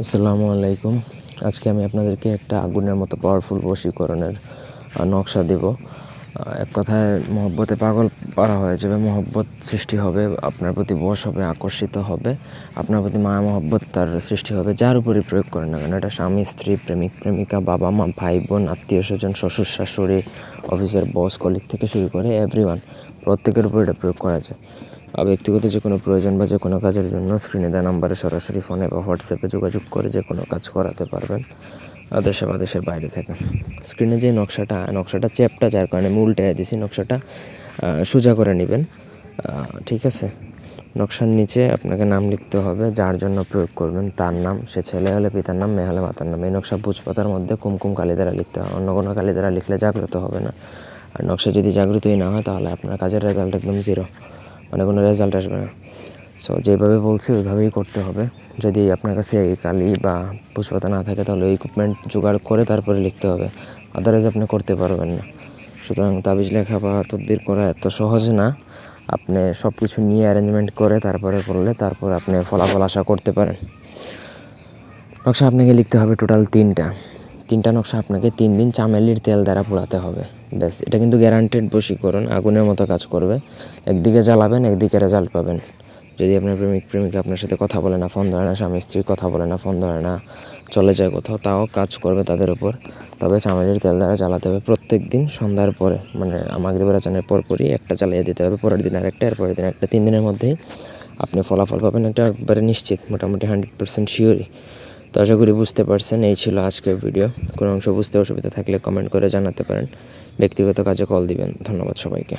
আসসালামু আলাইকুম। আজকে আমি আপনাদেরকে একটা আগুনের মতো পাওয়ারফুল বশীকরণের নকশা দেব। এক কথায় মহব্বতে পাগল পারা হয়ে যাবে, মহব্বত সৃষ্টি হবে, আপনার প্রতি বশ হবে, আকর্ষিত হবে, আপনার প্রতি মায়া মহব্বত তার সৃষ্টি হবে। যার উপরই প্রয়োগ করেন না কেন, এটা স্বামী, স্ত্রী, প্রেমিক, প্রেমিকা, বাবা মা, ভাই বোন, আত্মীয় স্বজন, শ্বশুর শাশুড়ি, অফিসের বস, কলিগ থেকে শুরু করে এভরিওয়ান, প্রত্যেকের উপর এটা প্রয়োগ করা যায়। ব্যক্তিগত যে কোনো প্রয়োজন বা যে কোনো কাজের জন্য স্ক্রিনে দেওয়া নাম্বারে সরাসরি ফোনে বা হোয়াটসঅ্যাপে যোগাযোগ করে যে কোনো কাজ করাতে পারবেন, দেশে বা দেশের বাইরে থেকে। স্ক্রিনে যে নকশাটা চ্যাপটা, যার কারণে আমি উল্টে দিয়েছি। নকশাটা সোজা করে নেবেন, ঠিক আছে? নকশার নিচে আপনাকে নাম লিখতে হবে, যার জন্য প্রয়োগ করবেন তার নাম, সে ছেলে হলে পিতার নাম, মেয়ে হলে মাতার নাম। এই নকশা ভোজপাতার মধ্যে কুমকুম কালি দ্বারা লিখতে হয়, অন্য কোনো কালি দ্বারা লিখলে জাগ্রত হবে না। আর নকশা যদি জাগ্রতই না হয় তাহলে আপনার কাজের রেজাল্ট একদম জিরো, মানে কোনো রেজাল্ট আসবে না। সো যেভাবে বলছি ওইভাবেই করতে হবে। যদি আপনার কাছে এই কালি বা ভোজপাতা না থাকে তাহলে ইকুইপমেন্ট জোগাড় করে তারপরে লিখতে হবে, আদারওয়াইজ আপনি করতে পারবেন না। সুতরাং তাবিজ লেখা বা তদবির করা এত সহজ না। আপনি সব কিছু নিয়ে অ্যারেঞ্জমেন্ট করে তারপরে করলে তারপর আপনি ফলাফল আশা করতে পারেন। নকশা আপনাকে লিখতে হবে টোটাল তিনটা নকশা আপনাকে 3 দিন চামেলির তেল দ্বারা পোড়াতে হবে। ব্যাস, এটা কিন্তু গ্যারান্টেড বশীকরণ, আগুনের মতো কাজ করবে। একদিকে জ্বালাবেন, একদিকে রেজাল্ট পাবেন। যদি আপনার প্রেমিক প্রেমিকা আপনার সাথে কথা বলে না, ফোন ধরে না, স্বামী স্ত্রী কথা বলে না, ফোন ধরে না, চলে যায় কোথাও, তাও কাজ করবে তাদের উপর। তবে চামেলির তেল দ্বারা জ্বালাতে হবে প্রত্যেক দিন সন্ধ্যার পরে, মানে মাগরিবের আজানের পরপরই একটা জ্বালিয়ে দিতে হবে, পরের দিন আরেকটা, এরপরের দিন একটা। 3 দিনের মধ্যেই আপনি ফলাফল পাবেন, এটা একবারে নিশ্চিত, মোটামুটি 100% শিওরই। তো আশা করি বুঝতে পারছেন। এই ছিল আজকের ভিডিও। কোনো অংশ বুঝতে অসুবিধা থাকলে কমেন্ট করে জানাতে পারেন, ব্যক্তিগত কাজে কল দিবেন। ধন্যবাদ সবাইকে।